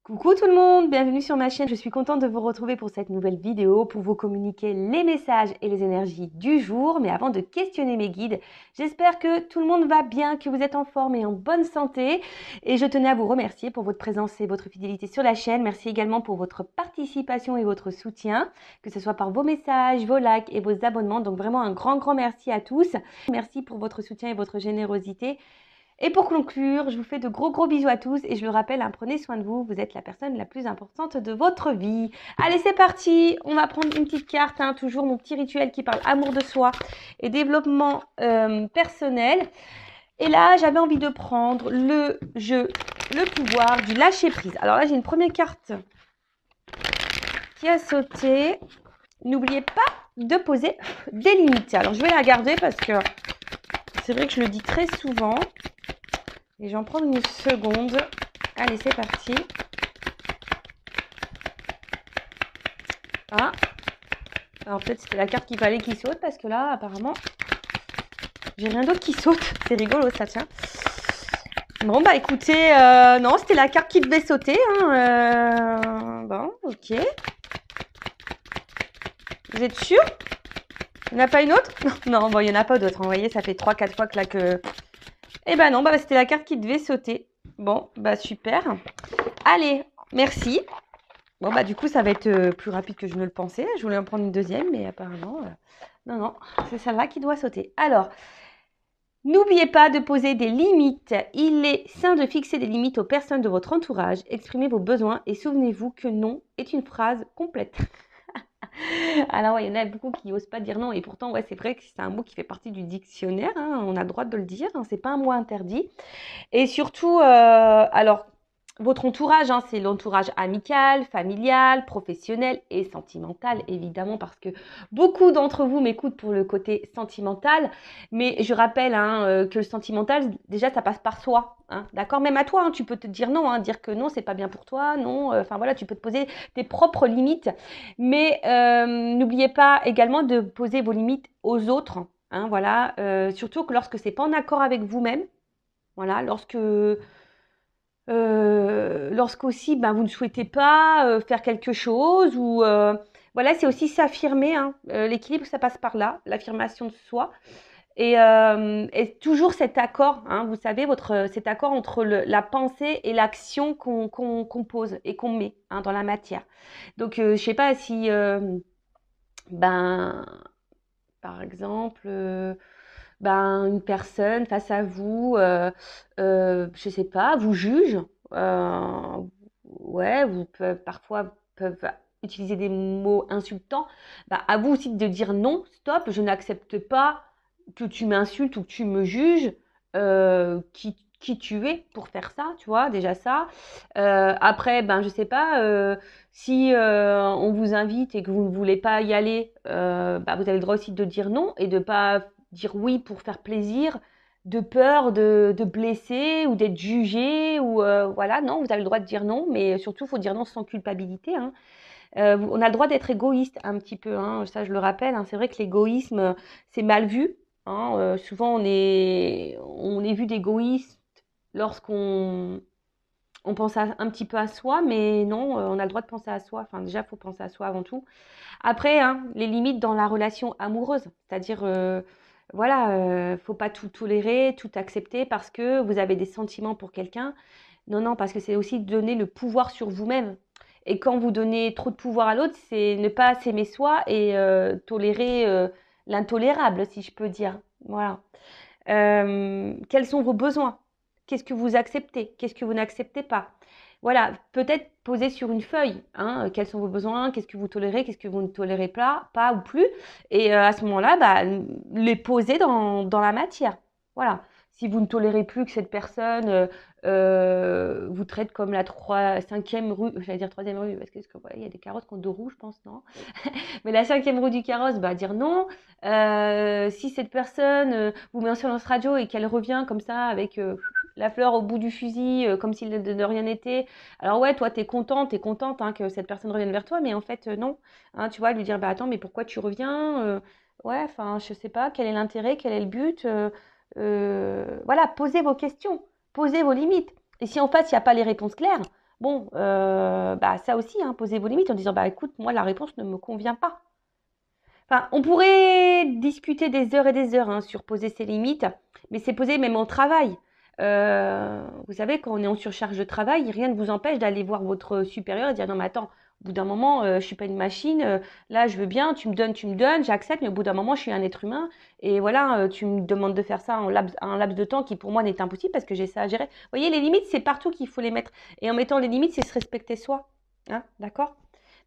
Coucou tout le monde, bienvenue sur ma chaîne. Je suis contente de vous retrouver pour cette nouvelle vidéo pour vous communiquer les messages et les énergies du jour. Mais avant de questionner mes guides, j'espère que tout le monde va bien, que vous êtes en forme et en bonne santé. Et je tenais à vous remercier pour votre présence et votre fidélité sur la chaîne. Merci également pour votre participation et votre soutien, que ce soit par vos messages, vos likes et vos abonnements. Donc vraiment un grand merci à tous. Merci pour votre soutien et votre générosité. Et pour conclure, je vous fais de gros bisous à tous et je le rappelle, hein, prenez soin de vous, vous êtes la personne la plus importante de votre vie. Allez, c'est parti, on va prendre une petite carte, hein, toujours mon petit rituel qui parle amour de soi et développement personnel. Et là, j'avais envie de prendre le jeu, le pouvoir du lâcher prise. Alors là, j'ai une première carte qui a sauté. N'oubliez pas de poser des limites. Alors, je vais la garder parce que c'est vrai que je le dis très souvent. Et j'en prends une seconde. Allez, c'est parti. Ah. Alors peut-être c'était la carte qu'il fallait qu'il saute parce que là, apparemment, j'ai rien d'autre qui saute. C'est rigolo ça, tiens. Bon, bah écoutez, non, c'était la carte qui devait sauter. Hein, bon, ok. Vous êtes sûr? Il n'y en a pas une autre? Non, bon, il n'y en a pas d'autre. Vous voyez, ça fait 3-4 fois que là que... Eh ben non, bah c'était la carte qui devait sauter. Bon, bah super. Allez, merci. Bon, bah du coup, ça va être plus rapide que je ne le pensais. Je voulais en prendre une deuxième, mais apparemment, non, c'est celle-là qui doit sauter. Alors, n'oubliez pas de poser des limites. Il est sain de fixer des limites aux personnes de votre entourage. Exprimez vos besoins et souvenez-vous que non est une phrase complète. Alors, ouais, il y en a beaucoup qui n'osent pas dire non. Et pourtant, ouais, c'est vrai que c'est un mot qui fait partie du dictionnaire. Hein, on a le droit de le dire. Hein, c'est pas un mot interdit. Et surtout, alors, votre entourage, hein, c'est l'entourage amical, familial, professionnel et sentimental, évidemment, parce que beaucoup d'entre vous m'écoutent pour le côté sentimental. Mais je rappelle que le sentimental, déjà, ça passe par soi. Hein, d'accord? Même à toi, hein, tu peux te dire non, hein, dire que non, c'est pas bien pour toi, non. Enfin voilà, tu peux te poser tes propres limites. Mais n'oubliez pas également de poser vos limites aux autres. Hein, voilà, surtout que lorsque c'est pas en accord avec vous-même. Voilà, lorsqu'aussi ben, vous ne souhaitez pas faire quelque chose ou voilà, c'est aussi s'affirmer. Hein. L'équilibre, ça passe par là, l'affirmation de soi. Et toujours cet accord, hein, vous savez, cet accord entre la pensée et l'action qu'on pose et qu'on met hein, dans la matière. Donc, je ne sais pas si, ben, par exemple, ben, une personne face à vous, je sais pas, vous juge, euh, ouais, parfois peuvent utiliser des mots insultants. Bah, à vous aussi de dire non, stop, je n'accepte pas que tu m'insultes ou que tu me juges, qui tu es pour faire ça, tu vois, déjà ça. Après, ben, je sais pas, si on vous invite et que vous ne voulez pas y aller, bah, vous avez le droit aussi de dire non et de pas dire oui pour faire plaisir, de peur de blesser ou d'être jugé ou voilà, non, vous avez le droit de dire non, mais surtout, il faut dire non sans culpabilité. Hein. On a le droit d'être égoïste un petit peu, hein, ça je le rappelle. Hein, c'est vrai que l'égoïsme, c'est mal vu. Hein, souvent, on est vu d'égoïste lorsqu'on pense un petit peu à soi, mais non, on a le droit de penser à soi. Enfin, déjà, il faut penser à soi avant tout. Après, hein, les limites dans la relation amoureuse, c'est-à-dire, voilà, faut pas tout tolérer, tout accepter parce que vous avez des sentiments pour quelqu'un. Non, parce que c'est aussi donner le pouvoir sur vous-même. Et quand vous donnez trop de pouvoir à l'autre, c'est ne pas s'aimer soi et tolérer l'intolérable, si je peux dire. Voilà. Quels sont vos besoins? Qu'est-ce que vous acceptez? Qu'est-ce que vous n'acceptez pas? Voilà, peut-être poser sur une feuille, hein, quels sont vos besoins, qu'est-ce que vous tolérez, qu'est-ce que vous ne tolérez pas ou plus. Et à ce moment-là, bah, les poser dans la matière. Voilà. Si vous ne tolérez plus que cette personne vous traite comme la 5e rue, j'allais dire 3e rue, parce que voilà, il y a des carottes qui ont 2 roues, je pense, non? Mais la 5e rue du carrosse, bah, dire non. Si cette personne vous met en silence radio et qu'elle revient comme ça avec la fleur au bout du fusil, comme s'il de rien n'était, alors ouais, toi, t'es contente hein, que cette personne revienne vers toi, mais en fait, non. Hein, tu vois, lui dire, bah attends, mais pourquoi tu reviens ouais, enfin, je sais pas, quel est l'intérêt, quel est le but voilà, posez vos questions, posez vos limites. Et si en face, il n'y a pas les réponses claires, Bon, bah, ça aussi, hein, posez vos limites en disant, bah, écoute, moi, la réponse ne me convient pas. Enfin, on pourrait discuter des heures et des heures hein, sur poser ses limites, mais c'est posé même au travail. Vous savez, quand on est en surcharge de travail, rien ne vous empêche d'aller voir votre supérieur et dire non, mais attends, au bout d'un moment, je suis pas une machine. Là, je veux bien, tu me donnes, j'accepte, mais au bout d'un moment, je suis un être humain. Et voilà, tu me demandes de faire ça en un laps de temps qui pour moi n'est impossible parce que j'ai ça à gérer. Vous voyez, les limites, c'est partout qu'il faut les mettre. Et en mettant les limites, c'est se respecter soi. Hein, d'accord?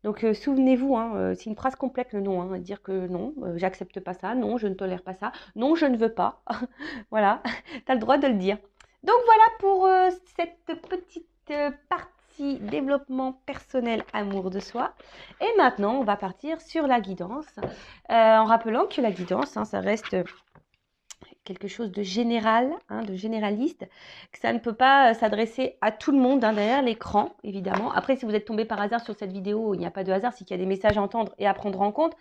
Donc, souvenez-vous, hein, c'est une phrase complète le non, hein, dire que non, j'accepte pas ça, non, je ne tolère pas ça, non, je ne veux pas. Voilà, tu as le droit de le dire. Donc voilà pour cette petite partie développement personnel, amour de soi. Et maintenant, on va partir sur la guidance, en rappelant que la guidance, hein, ça reste quelque chose de général, hein, de généraliste, que ça ne peut pas s'adresser à tout le monde hein, derrière l'écran, évidemment. Après, si vous êtes tombé par hasard sur cette vidéo, il n'y a pas de hasard, c'est qu'il y a des messages à entendre et à prendre en compte.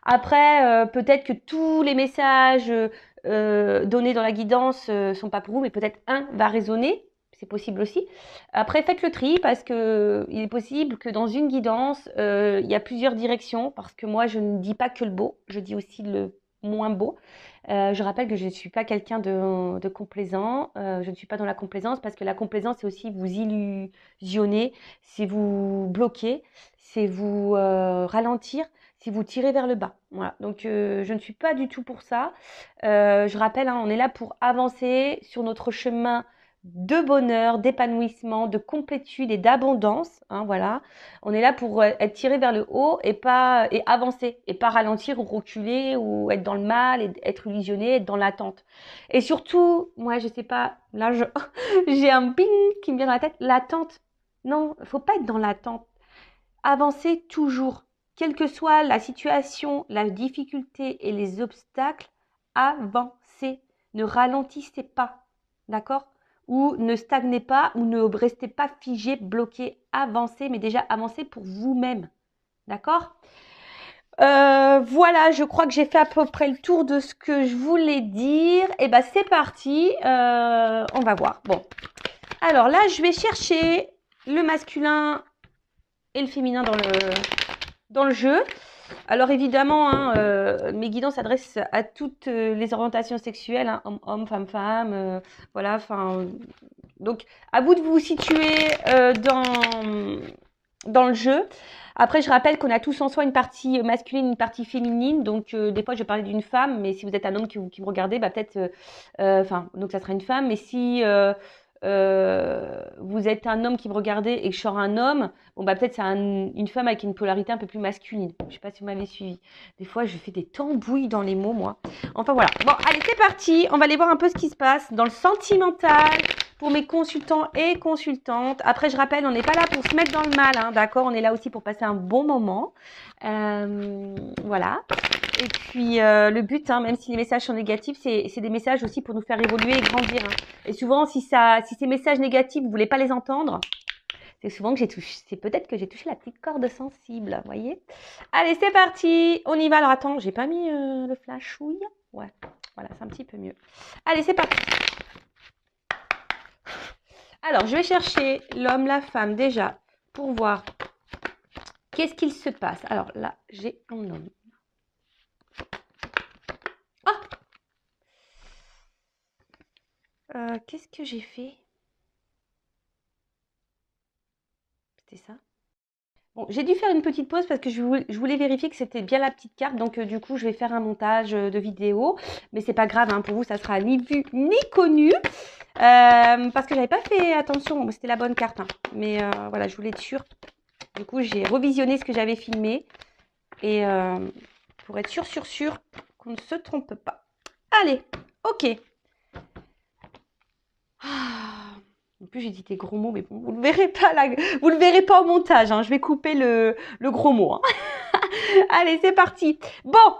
Après, peut-être que tous les messages donnés dans la guidance ne sont pas pour vous, mais peut-être un va résonner. C'est possible aussi. Après, faites le tri parce que il est possible que dans une guidance, il y a plusieurs directions. Parce que moi, je ne dis pas que le beau, je dis aussi le moins beau. Je rappelle que je ne suis pas quelqu'un de complaisant. Je ne suis pas dans la complaisance parce que la complaisance, c'est aussi vous illusionner, c'est vous bloquer, c'est vous ralentir, c'est vous tirer vers le bas. Voilà. Donc, je ne suis pas du tout pour ça. Je rappelle, hein, on est là pour avancer sur notre chemin de bonheur, d'épanouissement, de complétude et d'abondance. Hein, voilà. On est là pour être tiré vers le haut et avancer et pas ralentir ou reculer ou être dans le mal et être illusionné, être dans l'attente. Et surtout, moi je sais pas, là j'ai un ping qui me vient dans la tête, l'attente. Non, faut pas être dans l'attente. Avancez toujours, quelle que soit la situation, la difficulté et les obstacles, avancez. Ne ralentissez pas, d'accord? Ou ne stagnez pas ou ne restez pas figé, bloqué, avancez, mais déjà avancez pour vous-même, d'accord? Voilà, je crois que j'ai fait à peu près le tour de ce que je voulais dire. Et ben c'est parti, on va voir. Bon, alors là, je vais chercher le masculin et le féminin dans le jeu. Alors évidemment, hein, mes guidances s'adressent à toutes les orientations sexuelles, hein, homme, femme, voilà. Enfin, donc à vous de vous situer dans le jeu. Après, je rappelle qu'on a tous en soi une partie masculine, une partie féminine. Donc, des fois, je vais parler d'une femme, mais si vous êtes un homme qui me regardez, bah peut-être, enfin, donc ça sera une femme. Mais si vous êtes un homme qui me regardez et que je sors un homme, bon bah peut-être c'est une femme avec une polarité un peu plus masculine. Je sais pas si vous m'avez suivi. Des fois, je fais des tambouilles dans les mots, moi. Enfin voilà. Bon, allez, c'est parti. On va aller voir un peu ce qui se passe dans le sentimental pour mes consultants et consultantes. Après, je rappelle, on n'est pas là pour se mettre dans le mal, hein, d'accord? On est là aussi pour passer un bon moment. Voilà. Et puis, le but, hein, même si les messages sont négatifs, c'est des messages aussi pour nous faire évoluer et grandir. Hein. Et souvent, si ces messages négatifs, vous voulez pas les entendre, c'est souvent que c'est peut-être que j'ai touché la petite corde sensible, vous voyez? Allez, c'est parti, on y va. Alors attends, j'ai pas mis le flashouille. Ouais, voilà, c'est un petit peu mieux. Allez, c'est parti. Alors, je vais chercher l'homme, la femme déjà pour voir qu'est-ce qu'il se passe. Alors là, j'ai un homme. Qu'est-ce que j'ai fait? C'était ça? Bon, j'ai dû faire une petite pause parce que je voulais vérifier que c'était bien la petite carte. Donc, du coup, je vais faire un montage de vidéo. Mais c'est pas grave, hein, pour vous, ça sera ni vu ni connu. Parce que j'avais pas fait attention. Bon, c'était la bonne carte. Hein. Mais voilà, je voulais être sûre. Du coup, j'ai revisionné ce que j'avais filmé. Et pour être sûr qu'on ne se trompe pas. Allez, ok. Ah, en plus, j'ai dit des gros mots, mais bon, vous ne le verrez pas là, vous le verrez pas au montage. Hein, je vais couper le gros mot. Hein. Allez, c'est parti. Bon,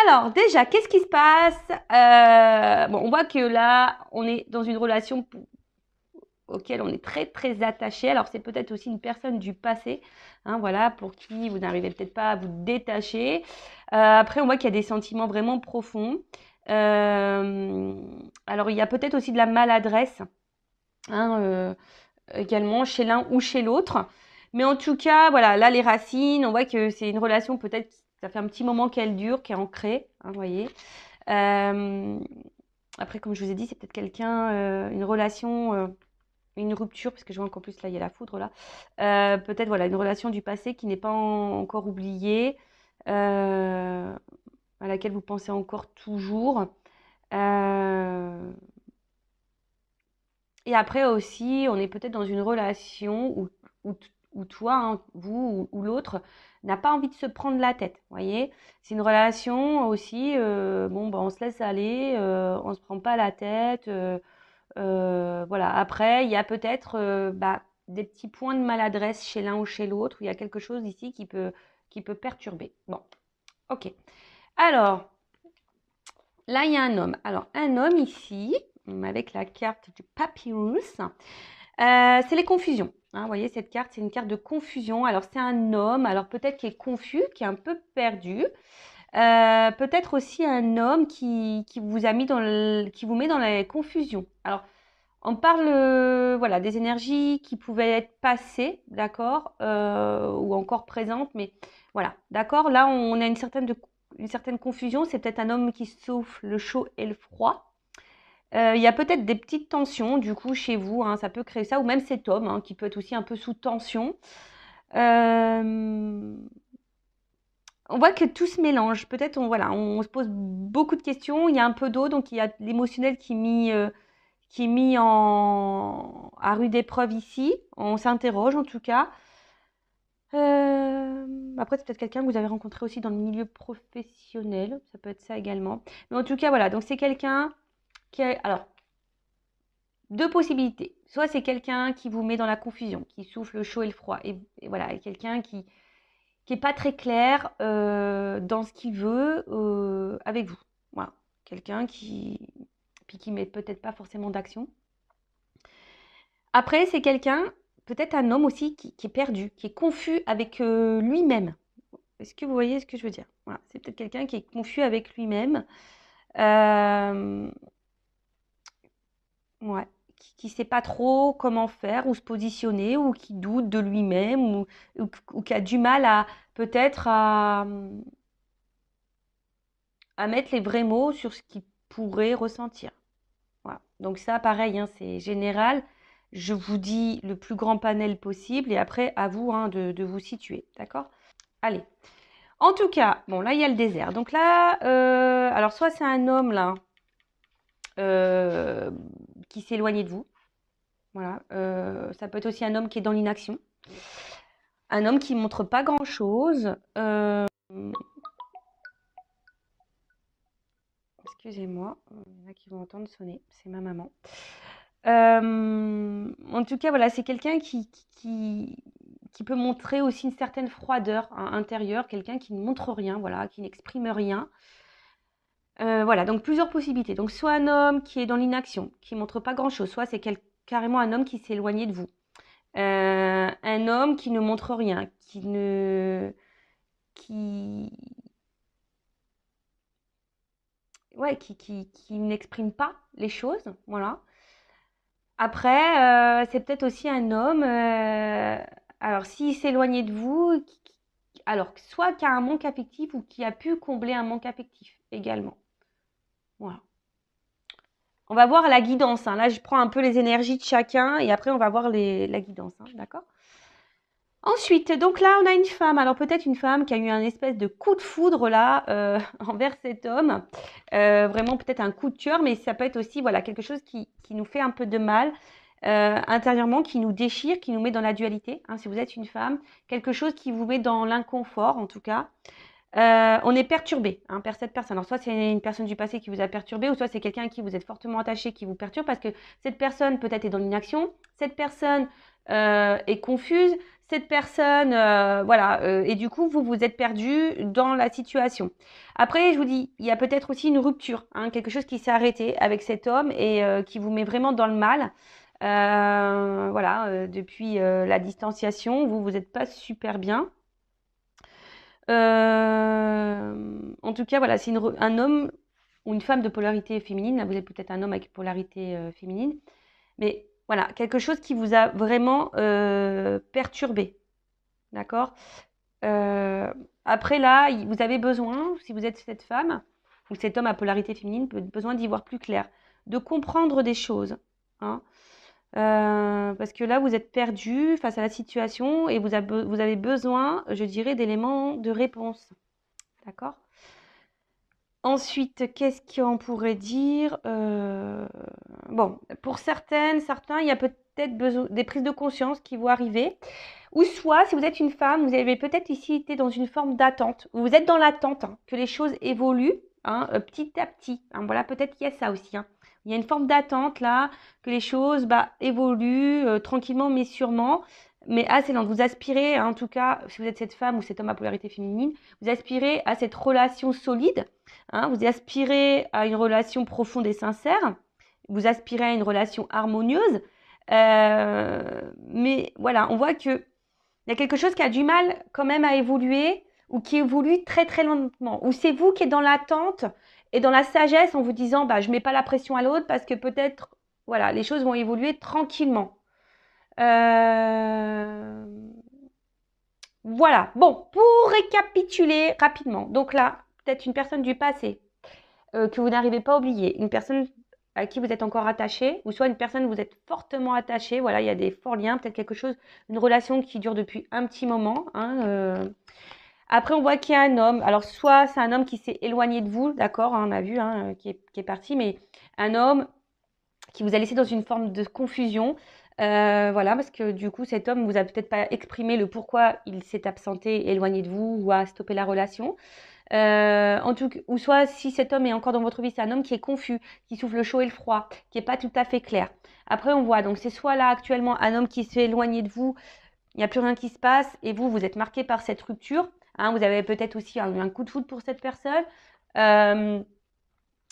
alors déjà, qu'est-ce qui se passe? Bon, on voit que là, on est dans une relation auquel on est très très attaché. Alors, c'est peut-être aussi une personne du passé, hein, voilà, pour qui vous n'arrivez peut-être pas à vous détacher. Après, on voit qu'il y a des sentiments vraiment profonds. Alors, il y a peut-être aussi de la maladresse. Hein, également chez l'un ou chez l'autre. Mais en tout cas, voilà, là, les racines, on voit que c'est une relation peut-être, ça fait un petit moment qu'elle dure, qui est ancrée, hein, vous voyez. Euh, Après, comme je vous ai dit, c'est peut-être quelqu'un, une relation, une rupture, parce que je vois qu'en plus, là, il y a la foudre, là. Peut-être, voilà, une relation du passé qui n'est pas encore oubliée, à laquelle vous pensez encore toujours. Euh, Et après aussi, on est peut-être dans une relation où, où toi, hein, vous ou l'autre, n'a pas envie de se prendre la tête. Vous voyez, c'est une relation aussi, bon, bah, on se laisse aller, on ne se prend pas la tête. Voilà. Après, il y a peut-être bah, des petits points de maladresse chez l'un ou chez l'autre, où il y a quelque chose ici qui peut perturber. Bon, ok. Alors, là, il y a un homme. Alors, un homme ici, avec la carte du papyrus. C'est les confusions. Hein, vous voyez, cette carte, c'est une carte de confusion. Alors, c'est un homme, alors peut-être qui est confus, qui est un peu perdu. Peut-être aussi un homme qui vous a mis qui vous met dans la confusion. Alors, on parle voilà, des énergies qui pouvaient être passées, d'accord, ou encore présentes, mais voilà, d'accord. Là, on a une certaine confusion. C'est peut-être un homme qui souffle le chaud et le froid. Il y a peut-être des petites tensions, du coup, chez vous, hein, ça peut créer ça, ou même cet homme, hein, qui peut être aussi un peu sous tension. Euh, on voit que tout se mélange. Peut-être, voilà, on se pose beaucoup de questions. Il y a un peu d'eau, donc il y a l'émotionnel qui est mis à rude épreuve ici. On s'interroge, en tout cas. Après, c'est peut-être quelqu'un que vous avez rencontré aussi dans le milieu professionnel. Ça peut être ça également. Mais en tout cas, voilà. Donc, c'est quelqu'un qui a... Alors, deux possibilités. Soit c'est quelqu'un qui vous met dans la confusion, qui souffle le chaud et le froid. Et voilà, quelqu'un qui est pas très clair dans ce qu'il veut avec vous. Voilà. Quelqu'un qui met peut-être pas forcément d'action. Après, c'est quelqu'un, peut-être un homme aussi, qui est perdu, qui est confus avec lui-même. Est-ce que vous voyez ce que je veux dire? Voilà. C'est peut-être quelqu'un qui est confus avec lui-même. Euh, Ouais, qui sait pas trop comment faire ou se positionner ou qui doute de lui-même ou qui a du mal à peut-être à mettre les vrais mots sur ce qu'il pourrait ressentir. Voilà. Donc ça, pareil, hein, c'est général. Je vous dis le plus grand panel possible et après, à vous hein, de vous situer. D'accord? Allez. En tout cas, bon, là, il y a le désert. Donc là, alors soit c'est un homme là euh, qui s'est éloigné de vous. Voilà, ça peut être aussi un homme qui est dans l'inaction, un homme qui montre pas grand-chose. Excusez-moi, il y en a qui vont entendre sonner, c'est ma maman. En tout cas, voilà, c'est quelqu'un qui peut montrer aussi une certaine froideur intérieure, quelqu'un qui ne montre rien, voilà, qui n'exprime rien. Voilà, donc plusieurs possibilités. Donc soit un homme qui est dans l'inaction, qui montre pas grand-chose, soit c'est carrément un homme qui s'est éloigné de vous. Un homme qui ne montre rien, qui, ouais, qui n'exprime pas les choses, voilà. Après, c'est peut-être aussi un homme, alors s'il s'éloignait de vous, alors soit qui a un manque affectif ou qui a pu combler un manque affectif également. Voilà. On va voir la guidance, hein. Là, je prends un peu les énergies de chacun et après, on va voir la guidance, hein, d'accord? Ensuite, donc là, on a une femme. Alors peut-être une femme qui a eu un espèce de coup de foudre là envers cet homme. Vraiment peut-être un coup de cœur, mais ça peut être aussi voilà quelque chose qui nous fait un peu de mal intérieurement, qui nous déchire, qui nous met dans la dualité. Hein, si vous êtes une femme, quelque chose qui vous met dans l'inconfort en tout cas. On est perturbé hein, par cette personne. Alors soit c'est une personne du passé qui vous a perturbé, ou soit c'est quelqu'un à qui vous êtes fortement attaché qui vous perturbe parce que cette personne peut-être est dans l'inaction, cette personne est confuse, cette personne, voilà, et du coup vous vous êtes perdu dans la situation. Après, je vous dis, il y a peut-être aussi une rupture, hein, quelque chose qui s'est arrêté avec cet homme et qui vous met vraiment dans le mal. Voilà, depuis la distanciation, vous n'êtes pas super bien. En tout cas, voilà, c'est un homme ou une femme de polarité féminine. Là, vous êtes peut-être un homme avec polarité féminine. Mais Voilà, quelque chose qui vous a vraiment perturbé. D'accord? Euh, Après là, vous avez besoin, si vous êtes cette femme ou cet homme à polarité féminine, besoin d'y voir plus clair, de comprendre des choses. Hein. Parce que là, vous êtes perdu face à la situation et vous avez besoin, je dirais, d'éléments de réponse. D'accord? Ensuite, qu'est-ce qu'on pourrait dire? Bon, pour certains, il y a peut-être besoin des prises de conscience qui vont arriver. Ou soit, si vous êtes une femme, vous avez peut-être ici été dans une forme d'attente. Vous êtes dans l'attente hein, que les choses évoluent hein, petit à petit. Hein. Voilà, peut-être qu'il y a ça aussi. Hein. Il y a une forme d'attente là, que les choses évoluent tranquillement mais sûrement. Mais assez lente. Vous aspirez, hein, en tout cas, si vous êtes cette femme ou cet homme à polarité féminine, vous aspirez à cette relation solide. Hein, vous aspirez à une relation profonde et sincère. Vous aspirez à une relation harmonieuse. Mais voilà, on voit que il y a quelque chose qui a du mal quand même à évoluer ou qui évolue très très lentement. Ou c'est vous qui êtes dans l'attente et dans la sagesse en vous disant je ne mets pas la pression à l'autre parce que peut-être voilà, les choses vont évoluer tranquillement. Euh, Voilà. Bon, pour récapituler rapidement. Donc là, peut-être une personne du passé que vous n'arrivez pas à oublier, une personne à qui vous êtes encore attaché, ou soit une personne où vous êtes fortement attaché. Voilà, il y a des forts liens, peut-être quelque chose, une relation qui dure depuis un petit moment. Hein, Après, on voit qu'il y a un homme. Alors, soit c'est un homme qui s'est éloigné de vous, d'accord, hein, on a vu, hein, qui est parti, mais un homme qui vous a laissé dans une forme de confusion. Voilà, parce que du coup, cet homme vous a peut-être pas exprimé le pourquoi il s'est absenté, éloigné de vous ou a stoppé la relation. En tout cas, ou soit si cet homme est encore dans votre vie, c'est un homme qui est confus, qui souffle le chaud et le froid, qui n'est pas tout à fait clair. Après, on voit, donc c'est soit là actuellement un homme qui s'est éloigné de vous, il n'y a plus rien qui se passe, et vous, vous êtes marqué par cette rupture. Hein, vous avez peut-être aussi eu un coup de foudre pour cette personne. Euh,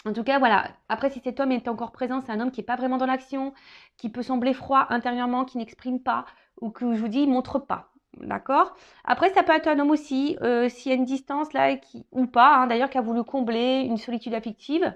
En tout cas, voilà. Après, si cet homme est encore présent, c'est un homme qui n'est pas vraiment dans l'action, qui peut sembler froid intérieurement, qui n'exprime pas, ou que je vous dis, il ne montre pas. D'accord. Après, ça peut être un homme aussi, s'il y a une distance là, ou pas, hein, d'ailleurs, qui a voulu combler une solitude affective.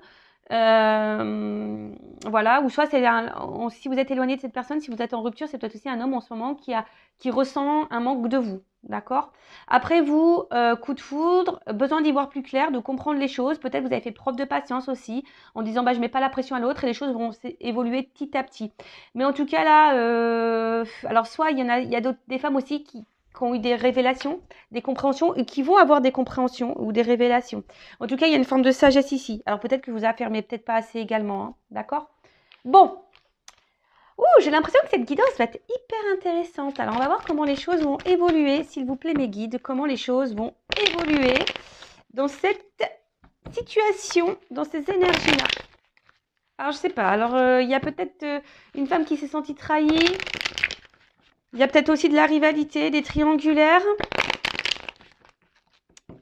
Voilà. Ou soit, si vous êtes éloigné de cette personne, si vous êtes en rupture, c'est peut-être aussi un homme en ce moment qui ressent un manque de vous. D'accord. Après vous, coup de foudre, besoin d'y voir plus clair, de comprendre les choses. Peut-être vous avez fait preuve de patience aussi, en disant je mets pas la pression à l'autre et les choses vont évoluer petit à petit. Mais en tout cas là, alors soit il y a des femmes aussi qui ont eu des révélations, des compréhensions et qui vont avoir des compréhensions ou des révélations. En tout cas, il y a une forme de sagesse ici. Alors peut-être que vous affirmez peut-être pas assez également, hein, d'accord? Bon, j'ai l'impression que cette guidance va être hyper intéressante. Alors, on va voir comment les choses vont évoluer, s'il vous plaît, mes guides, comment les choses vont évoluer dans cette situation, dans ces énergies-là. Alors, je sais pas. Alors, il y a peut-être une femme qui s'est sentie trahie. Il y a peut-être aussi de la rivalité, des triangulaires.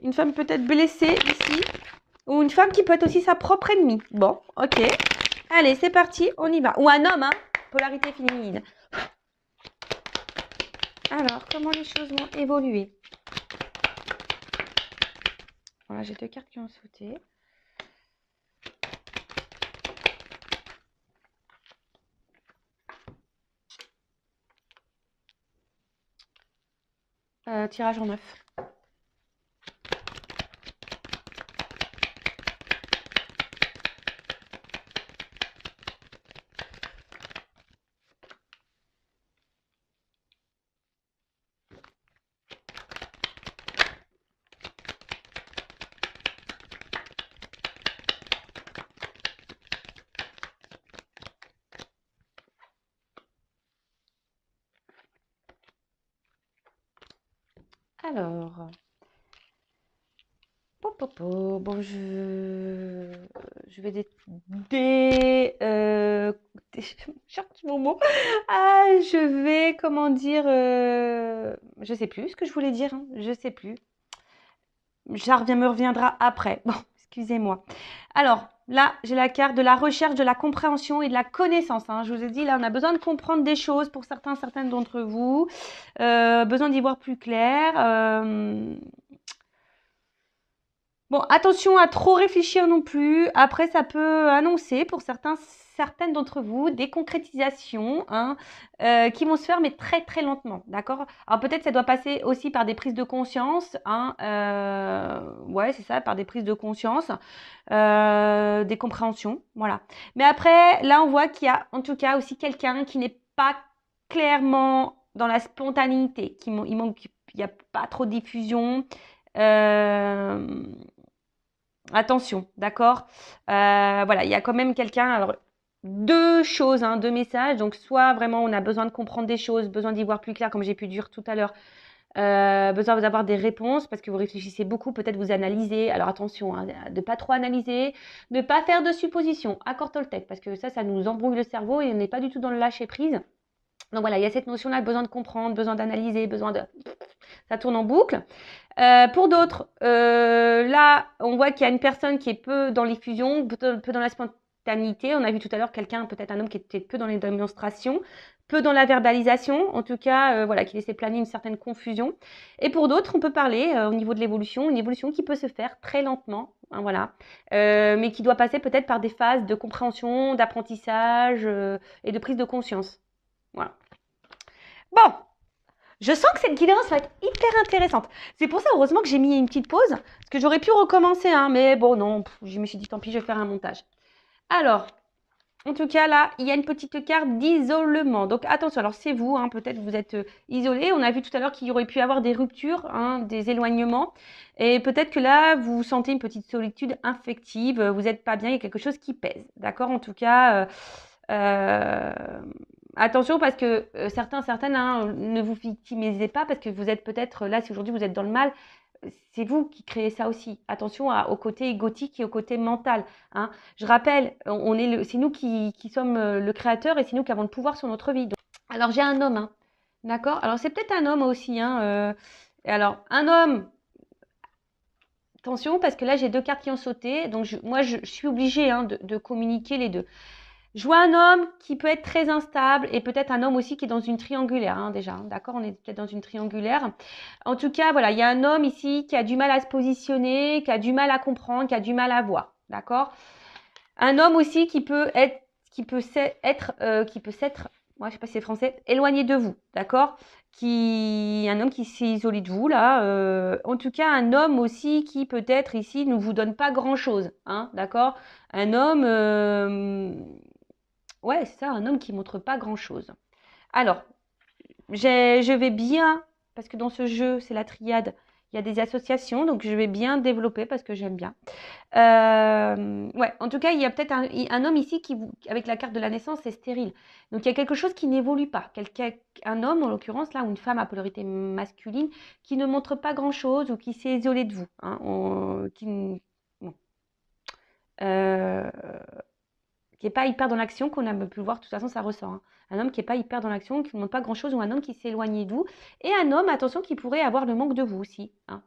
Une femme peut-être blessée ici. Ou une femme qui peut être aussi sa propre ennemie. Bon, ok. Allez, c'est parti, on y va. Ou un homme, hein. Polarité féminine. Alors, comment les choses vont évoluer? Voilà, j'ai deux cartes qui ont sauté. Tirage en 9. Alors, bon, je vais cherche mon mot. Ah, je vais, comment dire, je sais plus ce que je voulais dire, hein, je sais plus. Me reviendra après. Bon, excusez-moi. Alors, là, j'ai la carte de la recherche, de la compréhension et de la connaissance. Hein. Je vous ai dit, là, on a besoin de comprendre des choses pour certaines d'entre vous. Besoin d'y voir plus clair. Bon, attention à trop réfléchir non plus. Après, ça peut annoncer pour certaines d'entre vous des concrétisations hein, qui vont se faire mais très très lentement, d'accord? Alors peut-être ça doit passer aussi par des prises de conscience, hein, ouais c'est ça, par des prises de conscience, des compréhensions, voilà. Mais après, là on voit qu'il y a en tout cas aussi quelqu'un qui n'est pas clairement dans la spontanéité, il n'y a pas trop de diffusion. Euh, Attention, d'accord? Voilà, il y a quand même quelqu'un. Alors, deux choses, hein, deux messages. Donc, soit vraiment on a besoin de comprendre des choses, besoin d'y voir plus clair, comme j'ai pu dire tout à l'heure, besoin d'avoir des réponses parce que vous réfléchissez beaucoup, peut-être vous analysez. Alors, attention, hein, de pas trop analyser, de pas faire de suppositions. Accord Toltec, parce que ça nous embrouille le cerveau et on n'est pas du tout dans le lâcher prise. Donc voilà, il y a cette notion-là, besoin de comprendre, besoin d'analyser, besoin de... Ça tourne en boucle. Pour d'autres, là, on voit qu'il y a une personne qui est peu dans l'effusion, peu dans la spontanéité. On a vu tout à l'heure quelqu'un, peut-être un homme qui était peu dans les démonstrations, peu dans la verbalisation, en tout cas, voilà, qui laissait planer une certaine confusion. Et pour d'autres, on peut parler au niveau de l'évolution, une évolution qui peut se faire très lentement, hein, voilà, mais qui doit passer peut-être par des phases de compréhension, d'apprentissage et de prise de conscience. Voilà. Bon, je sens que cette guidance va être hyper intéressante. C'est pour ça, heureusement, que j'ai mis une petite pause, parce que j'aurais pu recommencer, hein, mais bon, non, je me suis dit, tant pis, je vais faire un montage. Alors, en tout cas, là, il y a une petite carte d'isolement. Donc, attention, alors c'est vous, hein, peut-être vous êtes isolé. On a vu tout à l'heure qu'il y aurait pu avoir des ruptures, hein, des éloignements. Et peut-être que là, vous sentez une petite solitude affective, vous n'êtes pas bien, il y a quelque chose qui pèse. D'accord? En tout cas, euh, attention parce que certaines, hein, ne vous victimisez pas parce que vous êtes peut-être là, si aujourd'hui vous êtes dans le mal, c'est vous qui créez ça aussi. Attention au côté égotique et au côté mental. Hein. Je rappelle, c'est nous qui sommes le créateur et c'est nous qui avons le pouvoir sur notre vie. Donc, alors j'ai un homme, hein, d'accord. Alors c'est peut-être un homme aussi. Hein, et alors un homme. Attention parce que là j'ai deux cartes qui ont sauté, donc je suis obligée hein, de communiquer les deux. Je vois un homme qui peut être très instable et peut-être un homme aussi qui est dans une triangulaire, hein, déjà. D'accord, on est peut-être dans une triangulaire. En tout cas, voilà, il y a un homme ici qui a du mal à se positionner, qui a du mal à comprendre, qui a du mal à voir. D'accord. Un homme aussi qui peut s'être, moi je sais pas si c'est français, éloigné de vous. D'accord. Un homme qui s'est isolé de vous là. En tout cas, un homme aussi qui peut-être ici ne vous donne pas grand-chose. Hein, d'accord. Un homme. Ouais, c'est ça, un homme qui montre pas grand-chose. Alors, je vais bien, parce que dans ce jeu, c'est la triade, il y a des associations, donc je vais bien développer parce que j'aime bien. Ouais, en tout cas, il y a peut-être un homme ici avec la carte de la naissance, c'est stérile. Donc il y a quelque chose qui n'évolue pas. Un homme, en l'occurrence, là, ou une femme à polarité masculine, qui ne montre pas grand-chose ou qui s'est isolé de vous. Hein, bon. Euh, qui n'est pas hyper dans l'action, qu'on a pu le voir, de toute façon, ça ressort. Hein. Un homme qui n'est pas hyper dans l'action, qui ne montre pas grand-chose, ou un homme qui s'est éloigné de vous. Et un homme, attention, qui pourrait avoir le manque de vous aussi. Hein.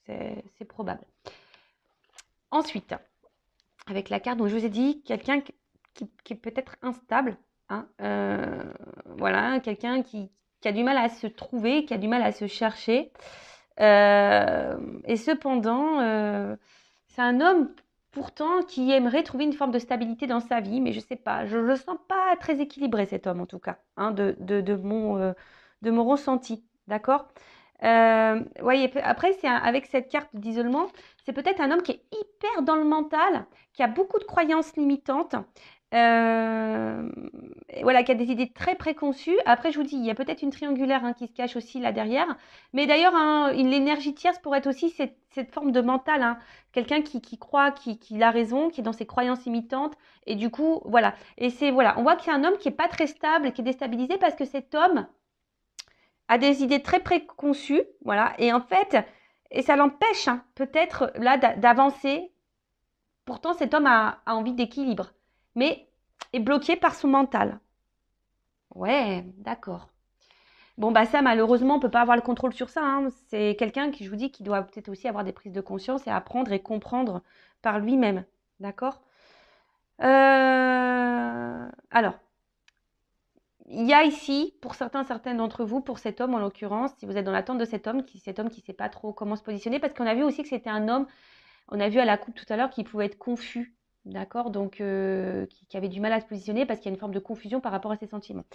C'est probable. Ensuite, avec la carte dont je vous ai dit, quelqu'un qui est peut-être instable. Hein, voilà, quelqu'un qui a du mal à se trouver, qui a du mal à se chercher. Et cependant, c'est un homme pourtant qui aimerait trouver une forme de stabilité dans sa vie, mais je sais pas, je le sens pas très équilibré cet homme en tout cas, hein, de mon ressenti, d'accord. Ouais, après, avec cette carte d'isolement, c'est peut-être un homme qui est hyper dans le mental, qui a beaucoup de croyances limitantes, et voilà, qui a des idées très préconçues. Après, je vous dis, il y a peut-être une triangulaire hein, qui se cache aussi là derrière. Mais d'ailleurs, hein, l'énergie tierce pourrait être aussi cette forme de mental. Hein. Quelqu'un qui croit qu'il a raison, qui est dans ses croyances limitantes. Et du coup, voilà. Et voilà, on voit qu'il y a un homme qui n'est pas très stable, qui est déstabilisé parce que cet homme a des idées très préconçues. Voilà. Et en fait, et ça l'empêche hein, peut-être là d'avancer. Pourtant, cet homme a envie d'équilibre. Mais est bloqué par son mental. Ouais, d'accord. Bon, bah ça, malheureusement, on ne peut pas avoir le contrôle sur ça. Hein. C'est quelqu'un qui, je vous dis, qui doit peut-être aussi avoir des prises de conscience et apprendre et comprendre par lui-même. D'accord. Alors, il y a ici, pour certaines d'entre vous, pour cet homme en l'occurrence, si vous êtes dans l'attente de cet homme qui ne sait pas trop comment se positionner, parce qu'on a vu aussi que c'était un homme On a vu à la coupe tout à l'heure qu'il pouvait être confus, d'accord? Donc, qui avait du mal à se positionner parce qu'il y a une forme de confusion par rapport à ses sentiments.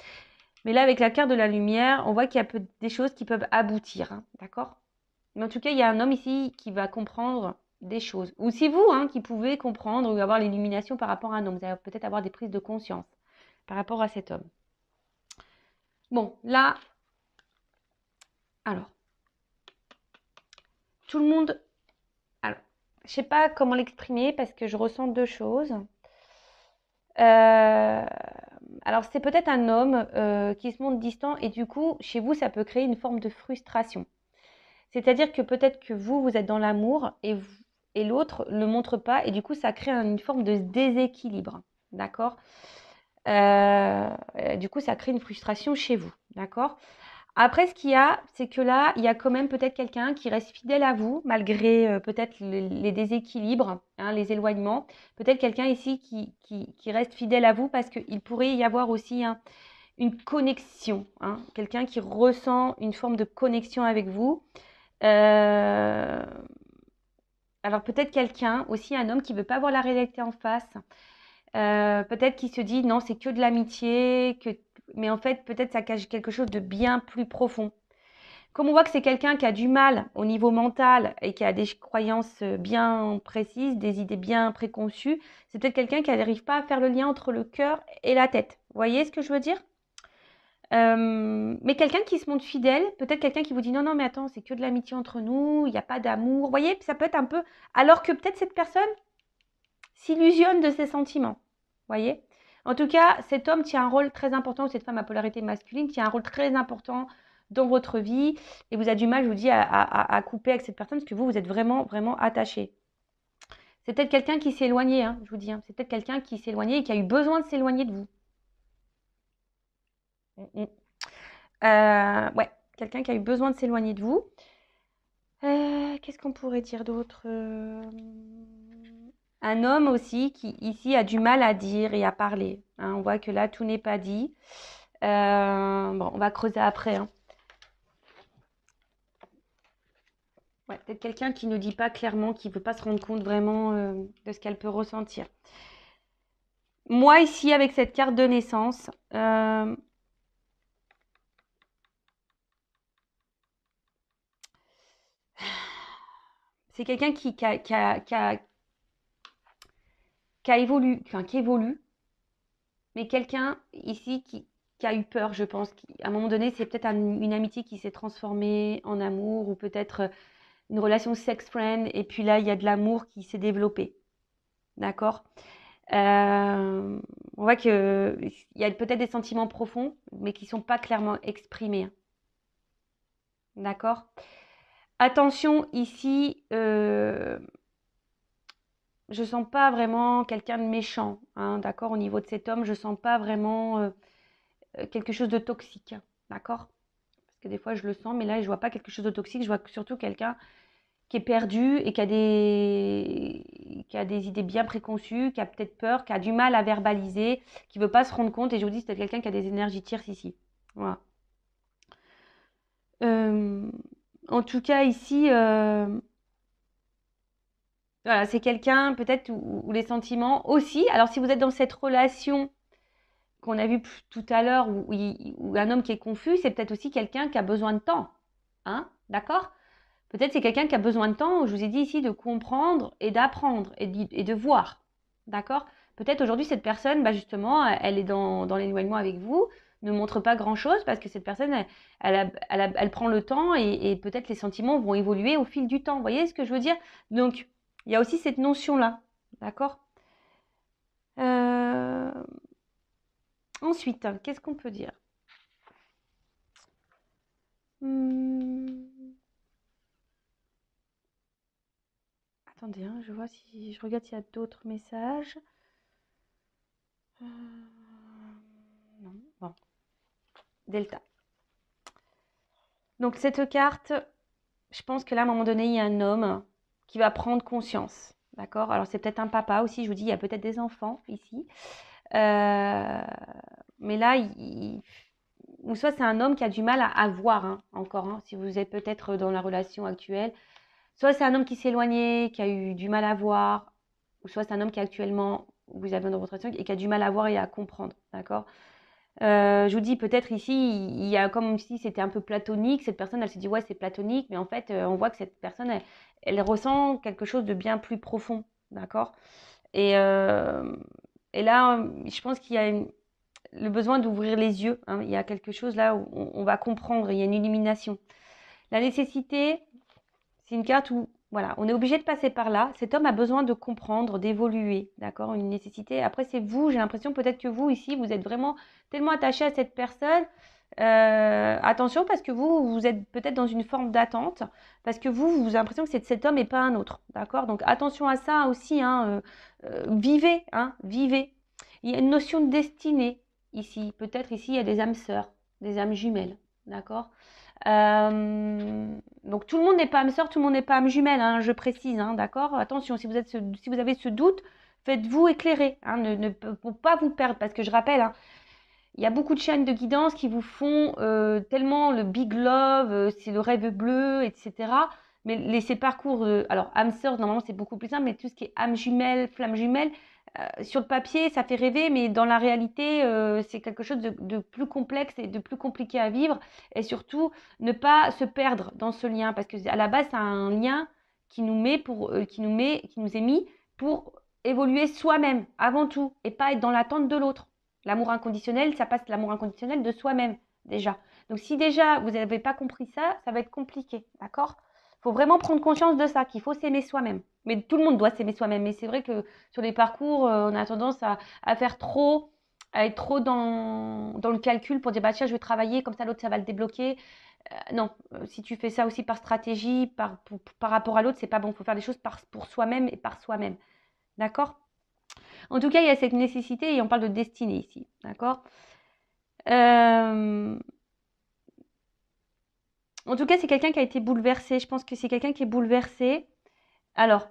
Mais là, avec la carte de la lumière, on voit qu'il y a des choses qui peuvent aboutir, hein, d'accord? Mais en tout cas, il y a un homme ici qui va comprendre des choses. Ou si vous, hein, qui pouvez comprendre ou avoir l'illumination par rapport à un homme. Vous allez peut-être avoir des prises de conscience par rapport à cet homme. Bon, là, alors, tout le monde... Alors, je ne sais pas comment l'exprimer parce que je ressens deux choses. Alors, c'est peut-être un homme qui se montre distant et du coup, chez vous, ça peut créer une forme de frustration. C'est-à-dire que peut-être que vous êtes dans l'amour et l'autre ne le montre pas et du coup, ça crée une forme de déséquilibre. D'accord? Du coup, ça crée une frustration chez vous. D'accord? Après, ce qu'il y a, c'est que là, il y a quand même peut-être quelqu'un qui reste fidèle à vous, malgré peut-être les déséquilibres, hein, les éloignements. Peut-être quelqu'un ici qui reste fidèle à vous parce qu'il pourrait y avoir aussi une connexion, hein, quelqu'un qui ressent une forme de connexion avec vous. Euh, alors peut-être quelqu'un, aussi un homme qui ne veut pas voir la réalité en face. Peut-être qui se dit non, c'est que de l'amitié, mais en fait peut-être ça cache quelque chose de bien plus profond. Comme on voit que c'est quelqu'un qui a du mal au niveau mental et qui a des croyances bien précises, des idées bien préconçues, c'est peut-être quelqu'un qui n'arrive pas à faire le lien entre le cœur et la tête. Vous voyez ce que je veux dire? Mais quelqu'un qui se montre fidèle, peut-être quelqu'un qui vous dit non, non, mais attends, c'est que de l'amitié entre nous, il n'y a pas d'amour. Vous voyez, ça peut être un peu. Alors que peut-être cette personne s'illusionne de ses sentiments. Vous voyez? En tout cas, cet homme tient un rôle très important, ou cette femme à polarité masculine tient un rôle très important dans votre vie et vous avez du mal, je vous dis, à couper avec cette personne parce que vous êtes vraiment, vraiment attaché. C'est peut-être quelqu'un qui s'est éloigné, hein, je vous dis. Hein. C'est peut-être quelqu'un qui s'est éloigné et qui a eu besoin de s'éloigner de vous. Ouais, quelqu'un qui a eu besoin de s'éloigner de vous. Qu'est-ce qu'on pourrait dire d'autre? Un homme aussi qui ici a du mal à dire et à parler. Hein. On voit que là, tout n'est pas dit. Bon, on va creuser après. Hein. Ouais, peut-être quelqu'un qui ne dit pas clairement, qui ne veut pas se rendre compte vraiment de ce qu'elle peut ressentir. Moi, ici, avec cette carte de naissance, c'est quelqu'un qui évolue, enfin, qui évolue, mais quelqu'un ici qui a eu peur, je pense. À un moment donné, c'est peut-être une amitié qui s'est transformée en amour ou peut-être une relation sex-friend. Et puis là, il y a de l'amour qui s'est développé. D'accord? On voit qu'il y a peut-être des sentiments profonds, mais qui ne sont pas clairement exprimés. D'accord? Attention, ici, je sens pas vraiment quelqu'un de méchant. Hein, d'accord? Au niveau de cet homme, je sens pas vraiment quelque chose de toxique. D'accord? Parce que des fois, je le sens, mais là, je vois pas quelque chose de toxique. Je vois surtout quelqu'un qui est perdu et qui a des idées bien préconçues, qui a peut-être peur, qui a du mal à verbaliser, qui ne veut pas se rendre compte. Et je vous dis, c'est peut-être quelqu'un qui a des énergies tierces ici. Voilà. En tout cas, ici, voilà, c'est quelqu'un peut-être où les sentiments aussi. Alors, si vous êtes dans cette relation qu'on a vue tout à l'heure, où un homme qui est confus, c'est peut-être aussi quelqu'un qui a besoin de temps. Hein? D'accord? Peut-être c'est quelqu'un qui a besoin de temps, je vous ai dit ici, de comprendre et d'apprendre et de voir. D'accord? Peut-être aujourd'hui, cette personne, bah justement, elle est dans l'éloignement avec vous, ne montre pas grand-chose parce que cette personne, elle prend le temps et peut-être les sentiments vont évoluer au fil du temps. Vous voyez ce que je veux dire? Donc, il y a aussi cette notion-là. D'accord? Euh, Ensuite, qu'est-ce qu'on peut dire? Attendez, hein, je vois si je regarde s'il y a d'autres messages. Euh, Non, bon. Delta. Donc cette carte, je pense que là, à un moment donné, il y a un homme qui va prendre conscience. D'accord? Alors c'est peut-être un papa aussi, je vous dis, il y a peut-être des enfants ici. Euh, mais là, ou soit c'est un homme qui a du mal à voir, hein, encore, hein, si vous êtes peut-être dans la relation actuelle. Soit c'est un homme qui s'est éloigné, qui a eu du mal à voir, ou soit c'est un homme qui actuellement, vous avez dans votre relation, et qui a du mal à voir et à comprendre, d'accord? Je vous dis peut-être ici, il y a comme si c'était un peu platonique. Cette personne, elle se dit ouais, c'est platonique, mais en fait, on voit que cette personne, elle ressent quelque chose de bien plus profond, d'accord? Et, euh, et là, je pense qu'il y a le besoin d'ouvrir les yeux, hein. Il y a quelque chose là où on va comprendre, il y a une illumination. La nécessité, c'est une carte où, voilà, on est obligé de passer par là. Cet homme a besoin de comprendre, d'évoluer, d'accord? Une nécessité. Après, c'est vous, j'ai l'impression peut-être que vous, ici, vous êtes vraiment tellement attaché à cette personne. Attention, parce que vous êtes peut-être dans une forme d'attente, parce que vous avez l'impression que c'est cet homme et pas un autre, d'accord? Donc, attention à ça aussi, hein, vivez, hein, vivez. Il y a une notion de destinée ici. Peut-être ici, il y a des âmes sœurs, des âmes jumelles, d'accord? Donc tout le monde n'est pas âme sœur, tout le monde n'est pas âme jumelle, hein, je précise, hein, d'accord? Attention, si vous avez ce doute, faites-vous éclairer, hein, pour pas vous perdre, parce que je rappelle, hein, il y a beaucoup de chaînes de guidance qui vous font tellement le big love, c'est le rêve bleu, etc. Mais ces parcours, alors âme sœur, normalement c'est beaucoup plus simple, mais tout ce qui est âme jumelle, flamme jumelle, sur le papier, ça fait rêver, mais dans la réalité, c'est quelque chose de plus complexe et de plus compliqué à vivre. Et surtout, ne pas se perdre dans ce lien, parce que à la base, c'est un lien qui nous met qui nous est mis pour évoluer soi-même avant tout, et pas être dans l'attente de l'autre. L'amour inconditionnel, ça passe l'amour inconditionnel de soi-même déjà. Donc si déjà vous n'avez pas compris ça, ça va être compliqué, d'accord? Il faut vraiment prendre conscience de ça, qu'il faut s'aimer soi-même. Mais tout le monde doit s'aimer soi-même. Mais c'est vrai que sur les parcours, on a tendance à faire trop, à être trop dans le calcul pour dire bah tiens, je vais travailler, comme ça l'autre ça va le débloquer. Non, si tu fais ça aussi par stratégie, par rapport à l'autre, c'est pas bon. Il faut faire les choses pour soi-même et par soi-même. D'accord? En tout cas, il y a cette nécessité et on parle de destinée ici. D'accord? Euh, En tout cas, c'est quelqu'un qui a été bouleversé. Je pense que c'est quelqu'un qui est bouleversé. Alors,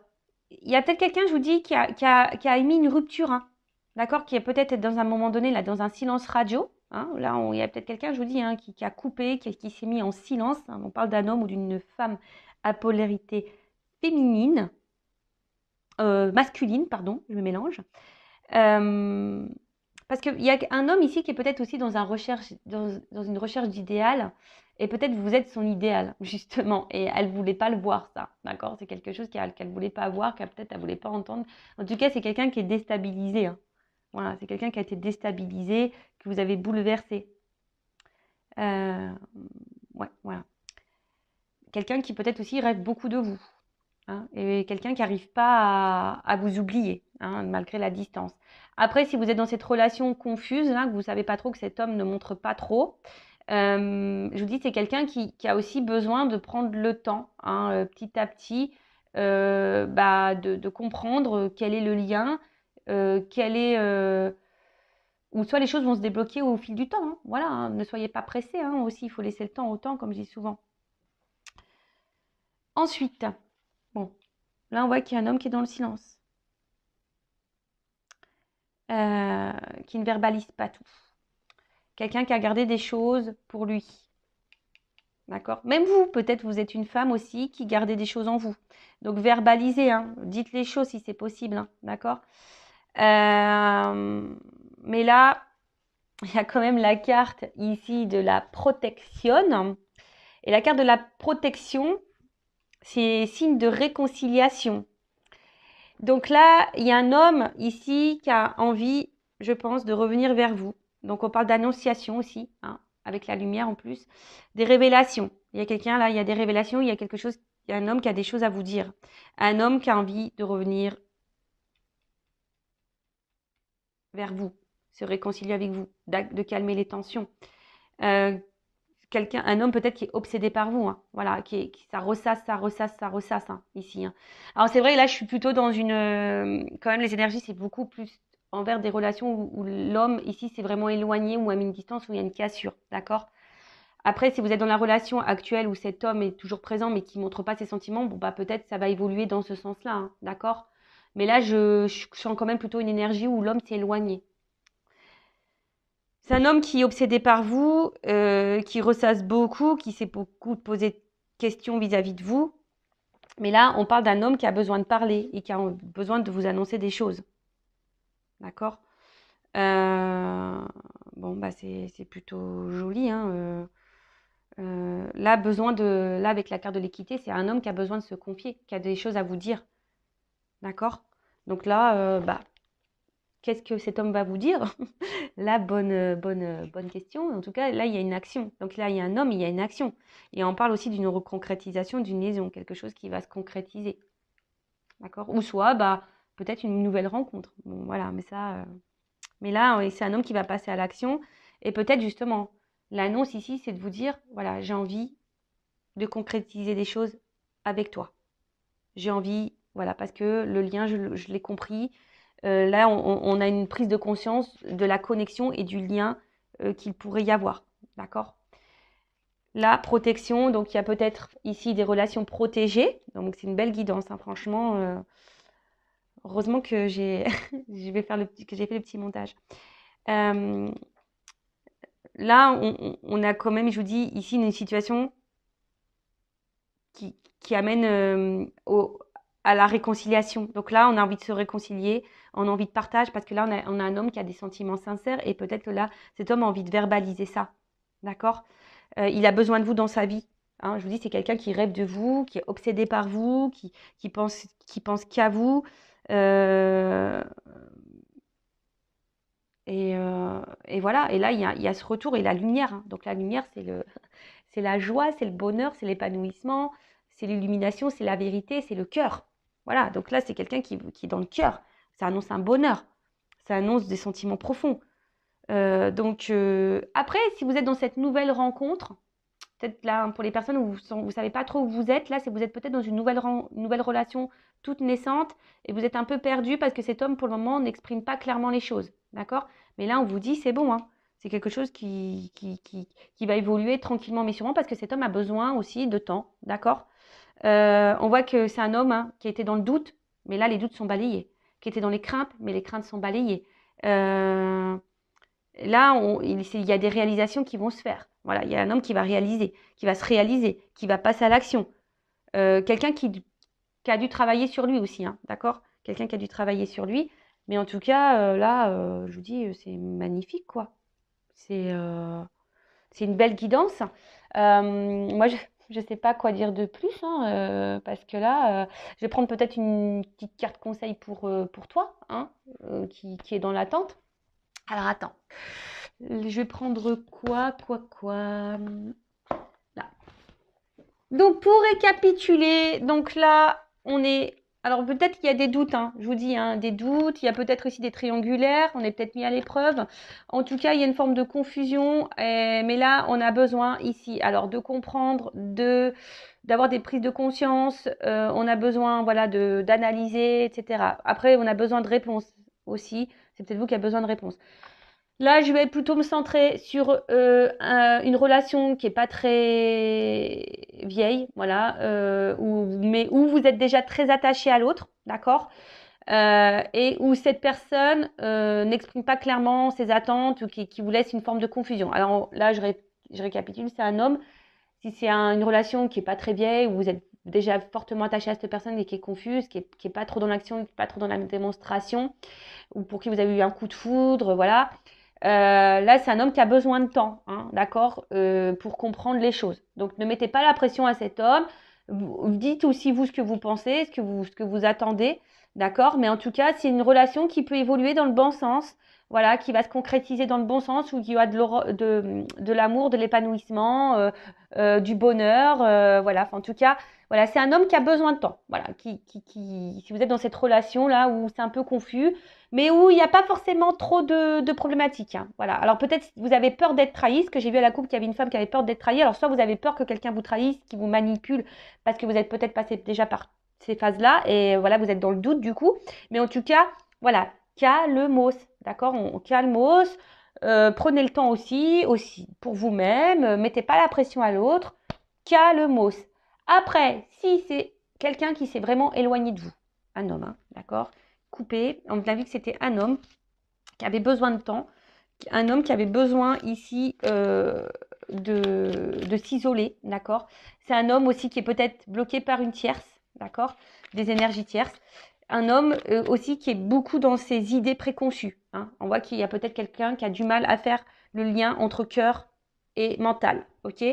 il y a peut-être quelqu'un, je vous dis, qui a émis une rupture, hein, d'accord? Qui est peut-être dans un moment donné, là, dans un silence radio. Hein. Là, il y a peut-être quelqu'un, je vous dis, hein, qui a coupé, qui s'est mis en silence. Hein. On parle d'un homme ou d'une femme à polarité féminine, masculine, pardon, je me mélange. Euh, Parce qu'il y a un homme ici qui est peut-être aussi dans une recherche d'idéal, et peut-être vous êtes son idéal, justement, et elle ne voulait pas le voir, ça, d'accord? C'est quelque chose qu'elle ne voulait pas voir, qu'elle peut-être elle voulait pas entendre. En tout cas, c'est quelqu'un qui est déstabilisé, hein. Voilà, c'est quelqu'un qui a été déstabilisé, que vous avez bouleversé. Euh, ouais, voilà. Quelqu'un qui peut-être aussi rêve beaucoup de vous. Hein, et quelqu'un qui n'arrive pas à vous oublier, hein, malgré la distance. Après, si vous êtes dans cette relation confuse, là, que vous ne savez pas trop, que cet homme ne montre pas trop, je vous dis, c'est quelqu'un qui a aussi besoin de prendre le temps, hein, petit à petit, de comprendre quel est le lien, ou soit les choses vont se débloquer au fil du temps. Hein, voilà, hein, ne soyez pas pressés, hein, aussi, il faut laisser le temps au temps, comme je dis souvent. Ensuite, bon, là, on voit qu'il y a un homme qui est dans le silence. euh, qui ne verbalise pas tout. Quelqu'un qui a gardé des choses pour lui. D'accord? Même vous, peut-être vous êtes une femme aussi qui gardez des choses en vous. Donc verbalisez, hein, dites les choses si c'est possible. Hein, d'accord? Mais là, il y a quand même la carte ici de la protection. Et la carte de la protection, c'est signe de réconciliation. Donc là, il y a un homme ici qui a envie, je pense, de revenir vers vous. Donc on parle d'annonciation aussi, hein, avec la lumière en plus. Des révélations. Il y a quelqu'un là, il y a des révélations, il y a quelque chose, il y a un homme qui a des choses à vous dire. Un homme qui a envie de revenir vers vous, se réconcilier avec vous, de calmer les tensions. Euh, un homme peut-être qui est obsédé par vous, hein, voilà, ça ressasse hein, ici. Hein. Alors c'est vrai, là je suis plutôt dans quand même les énergies c'est beaucoup plus envers des relations où l'homme ici c'est vraiment éloigné ou à une distance où il y a une cassure, d'accord? Après si vous êtes dans la relation actuelle où cet homme est toujours présent mais qui ne montre pas ses sentiments, bon bah peut-être ça va évoluer dans ce sens-là, hein, d'accord? Mais là je sens quand même plutôt une énergie où l'homme s'est éloigné. C'est un homme qui est obsédé par vous, qui ressasse beaucoup, qui s'est beaucoup posé de questions vis-à-vis de vous. Mais là, on parle d'un homme qui a besoin de parler et qui a besoin de vous annoncer des choses. D'accord? Bon, bah c'est plutôt joli, hein. Là, là, avec la carte de l'équité, c'est un homme qui a besoin de se confier, qui a des choses à vous dire. D'accord? Donc là, bah, qu'est-ce que cet homme va vous dire? Là, bonne question. En tout cas, là, il y a une action. Donc là, il y a un homme, il y a une action. Et on parle aussi d'une reconcrétisation, d'une liaison, quelque chose qui va se concrétiser. D'accord? Ou soit, bah, peut-être une nouvelle rencontre. Bon, voilà, mais ça. Mais là, c'est un homme qui va passer à l'action. Et peut-être justement, l'annonce ici, c'est de vous dire, voilà, j'ai envie de concrétiser des choses avec toi. J'ai envie, voilà, parce que le lien, je l'ai compris. Là, on a une prise de conscience de la connexion et du lien qu'il pourrait y avoir. D'accord? La protection, donc il y a peut-être ici des relations protégées. Donc c'est une belle guidance, hein, franchement. Heureusement que que j'ai fait le petit montage. Euh, Là, on a quand même, je vous dis, ici une situation qui amène à la réconciliation. Donc là, on a envie de se réconcilier, on a envie de partage, parce que là, on a un homme qui a des sentiments sincères, et peut-être que là, cet homme a envie de verbaliser ça. D'accord? Il a besoin de vous dans sa vie. Hein, je vous dis, c'est quelqu'un qui rêve de vous, qui est obsédé par vous, qui pense qu'à vous. Euh, et voilà, et là, il y a ce retour et la lumière. Hein. Donc la lumière, c'est la joie, c'est le bonheur, c'est l'épanouissement, c'est l'illumination, c'est la vérité, c'est le cœur. Voilà, donc là, c'est quelqu'un qui est dans le cœur. Ça annonce un bonheur, ça annonce des sentiments profonds. Après, si vous êtes dans cette nouvelle rencontre, peut-être là, pour les personnes où vous ne savez pas trop où vous êtes, là, c'est vous êtes peut-être dans une nouvelle relation toute naissante et vous êtes un peu perdu parce que cet homme, pour le moment, n'exprime pas clairement les choses. D'accord? Mais là, on vous dit, c'est bon, hein. C'est quelque chose qui va évoluer tranquillement mais sûrement parce que cet homme a besoin aussi de temps. D'accord? On voit que c'est un homme, hein, qui était dans le doute, mais là, les doutes sont balayés. Qui était dans les craintes, mais les craintes sont balayées. Euh, Là, il y a des réalisations qui vont se faire. Voilà, il y a un homme qui va réaliser, qui va se réaliser, qui va passer à l'action. Quelqu'un qui a dû travailler sur lui aussi, hein, d'accord? Quelqu'un qui a dû travailler sur lui. Mais en tout cas, là, je vous dis, c'est magnifique, quoi. C'est euh, c'est une belle guidance. Moi, je ne sais pas quoi dire de plus, hein, parce que là, je vais prendre peut-être une petite carte conseil pour toi, hein, qui est dans l'attente. Alors, attends. Je vais prendre quoi? Là. Donc, pour récapituler, donc là, on est... Alors, peut-être qu'il y a des doutes, hein, je vous dis, hein, des doutes. Il y a peut-être aussi des triangulaires. On est peut-être mis à l'épreuve. En tout cas, il y a une forme de confusion. Mais là, on a besoin ici, alors, de comprendre, d'avoir des prises de conscience. On a besoin, voilà, d'analyser, etc. Après, on a besoin de réponses aussi. C'est peut-être vous qui avez besoin de réponses. Là, je vais plutôt me centrer sur une relation qui n'est pas très vieille, voilà, mais où vous êtes déjà très attaché à l'autre, d'accord? Et où cette personne n'exprime pas clairement ses attentes ou qui vous laisse une forme de confusion. Alors là, je récapitule, c'est un homme. Si c'est une relation qui n'est pas très vieille, où vous êtes déjà fortement attaché à cette personne et qui est confuse, qui est pas trop dans l'action, qui n'est pas trop dans la démonstration, ou pour qui vous avez eu un coup de foudre, voilà. Là, c'est un homme qui a besoin de temps, hein, d'accord, pour comprendre les choses. Donc, ne mettez pas la pression à cet homme. Dites aussi vous ce que vous pensez, ce que vous attendez, d'accord. Mais en tout cas, c'est une relation qui peut évoluer dans le bon sens, voilà, qui va se concrétiser dans le bon sens, où il y a de l'amour, de l'épanouissement, du bonheur, voilà. Enfin, en tout cas, voilà, c'est un homme qui a besoin de temps, voilà. Si vous êtes dans cette relation là où c'est un peu confus mais où il n'y a pas forcément trop de problématiques. Hein. Voilà. Alors peut-être vous avez peur d'être trahi, parce que j'ai vu à la coupe qu'il y avait une femme qui avait peur d'être trahie. Alors soit vous avez peur que quelqu'un vous trahisse, qui vous manipule, parce que vous êtes peut-être passé déjà par ces phases-là, et voilà, vous êtes dans le doute du coup. Mais en tout cas, voilà, calmos, d'accord? On calmos. Prenez le temps aussi pour vous-même. Mettez pas la pression à l'autre. Calmos. Après, si c'est quelqu'un qui s'est vraiment éloigné de vous, un homme, hein, d'accord? Coupé. On a vu que c'était un homme qui avait besoin de temps, un homme qui avait besoin ici de s'isoler, d'accord? C'est un homme aussi qui est peut-être bloqué par une tierce, d'accord? Des énergies tierces. Un homme aussi qui est beaucoup dans ses idées préconçues. Hein. On voit qu'il y a peut-être quelqu'un qui a du mal à faire le lien entre cœur et mental, ok?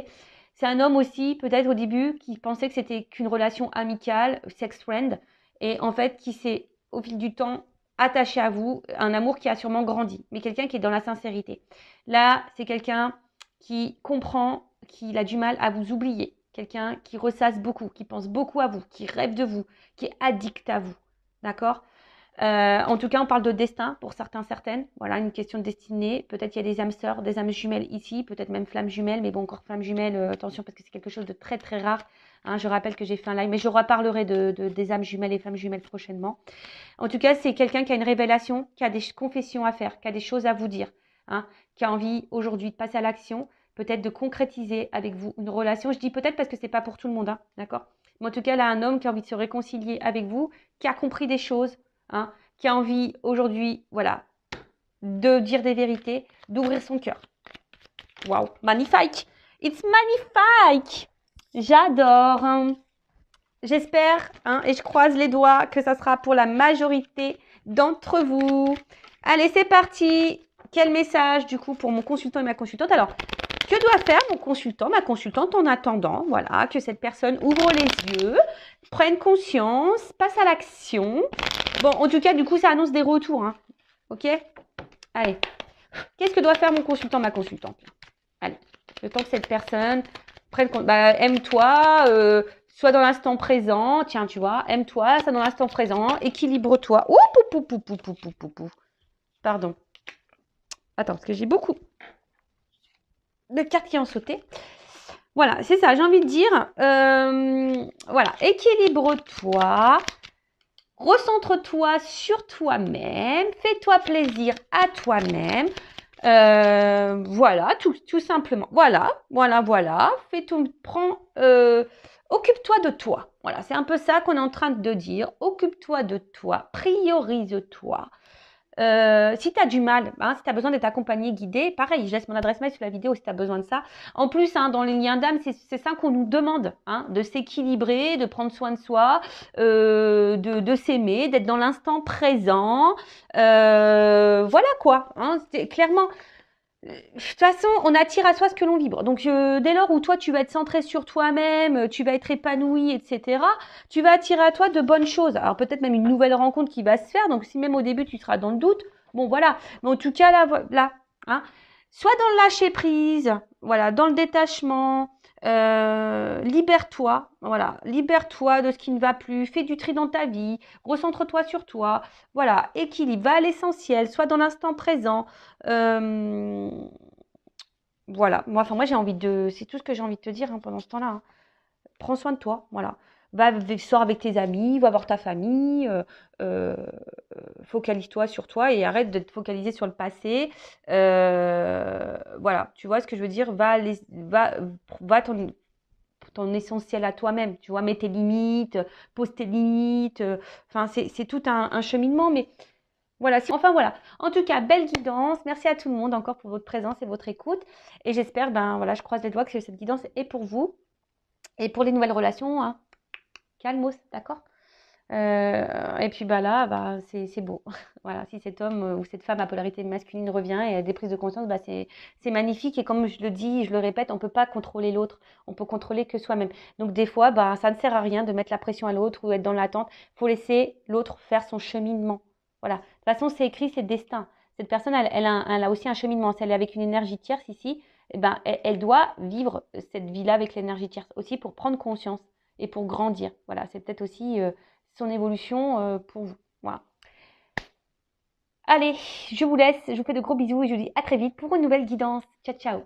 C'est un homme aussi, peut-être au début, qui pensait que c'était qu'une relation amicale, sex friend, et en fait qui s'est, au fil du temps, attaché à vous, un amour qui a sûrement grandi, mais quelqu'un qui est dans la sincérité. Là, c'est quelqu'un qui comprend qu'il a du mal à vous oublier, quelqu'un qui ressasse beaucoup, qui pense beaucoup à vous, qui rêve de vous, qui est addict à vous. D'accord? En tout cas, on parle de destin pour certains, certaines. Voilà, une question de destinée. Peut-être il y a des âmes sœurs, des âmes jumelles ici, peut-être même flammes jumelles. Mais bon, encore flammes jumelles, attention parce que c'est quelque chose de très très rare. Hein, je rappelle que j'ai fait un live, mais je reparlerai des âmes jumelles et flammes jumelles prochainement. En tout cas, c'est quelqu'un qui a une révélation, qui a des confessions à faire, qui a des choses à vous dire, hein, qui a envie aujourd'hui de passer à l'action, peut-être de concrétiser avec vous une relation. Je dis peut-être parce que c'est pas pour tout le monde, hein, d'accord? Mais en tout cas, là, un homme qui a envie de se réconcilier avec vous, qui a compris des choses, hein, qui a envie aujourd'hui, voilà, de dire des vérités, d'ouvrir son cœur. Waouh, magnifique! It's magnifique! J'adore! Hein. J'espère, hein, et je croise les doigts, que ça sera pour la majorité d'entre vous. Allez, c'est parti! Quel message, du coup, pour mon consultant et ma consultante? Alors, que doit faire mon consultant, ma consultante en attendant, voilà, que cette personne ouvre les yeux, prenne conscience, passe à l'action. Bon, en tout cas, du coup, ça annonce des retours, hein. Ok? Allez. Qu'est-ce que doit faire mon consultant, ma consultante? Allez. Le temps que cette personne prenne compte. Bah, aime-toi, sois dans l'instant présent. Tiens, tu vois, aime-toi, sois dans l'instant présent. Équilibre-toi. Ouh, pou, pou, pou, pou, pou, pou, pou. Pardon. Attends, parce que j'ai beaucoup de cartes qui ont sauté. Voilà, c'est ça, j'ai envie de dire. Voilà, équilibre-toi. Recentre-toi sur toi-même. Fais-toi plaisir à toi-même. Voilà, tout simplement. Voilà. Occupe-toi de toi. Voilà, c'est un peu ça qu'on est en train de dire. Occupe-toi de toi. Priorise-toi. Si tu as du mal, hein, si tu as besoin d'être accompagné, guidé, pareil, je laisse mon adresse mail sous la vidéo si tu as besoin de ça. En plus, hein, dans les liens d'âme, c'est ça qu'on nous demande, hein, de s'équilibrer, de prendre soin de soi, de s'aimer, d'être dans l'instant présent. Voilà quoi, hein, clairement. De toute façon, on attire à soi ce que l'on vibre. Donc, dès lors où toi, tu vas être centré sur toi-même, tu vas être épanoui, etc., tu vas attirer à toi de bonnes choses. Alors, peut-être même une nouvelle rencontre qui va se faire. Donc, si même au début, tu seras dans le doute, bon, voilà. Mais en tout cas, là hein, soit dans le lâcher-prise, voilà, dans le détachement, libère-toi, voilà, libère-toi de ce qui ne va plus, fais du tri dans ta vie, recentre-toi sur toi, voilà, équilibre, va à l'essentiel, sois dans l'instant présent. Voilà, moi j'ai envie de, c'est tout ce que j'ai envie de te dire hein, pendant ce temps-là. Hein. Prends soin de toi, voilà. Sors avec tes amis, va voir ta famille, focalise-toi sur toi et arrête de te focaliser sur le passé. Voilà, tu vois ce que je veux dire? Va ton essentiel à toi-même, tu vois, mets tes limites, pose tes limites. Enfin, c'est tout un cheminement, mais voilà, enfin voilà. En tout cas, belle guidance. Merci à tout le monde encore pour votre présence et votre écoute. Et j'espère, ben voilà, je croise les doigts que cette guidance est pour vous. Et pour les nouvelles relations, hein, calmos, d'accord? Et puis bah là, bah, c'est beau. Voilà, si cet homme ou cette femme à polarité masculine revient et a des prises de conscience, bah, c'est magnifique. Et comme je le dis, je le répète, on ne peut pas contrôler l'autre. On peut contrôler que soi-même. Donc des fois, bah, ça ne sert à rien de mettre la pression à l'autre ou être dans l'attente. Il faut laisser l'autre faire son cheminement. Voilà. De toute façon, c'est écrit, c'est destin. Cette personne, elle a aussi un cheminement. Si elle est avec une énergie tierce ici, eh ben, elle doit vivre cette vie-là avec l'énergie tierce aussi pour prendre conscience et pour grandir. Voilà, c'est peut-être aussi son évolution pour vous. Voilà. Allez, je vous laisse. Je vous fais de gros bisous et je vous dis à très vite pour une nouvelle guidance. Ciao, ciao.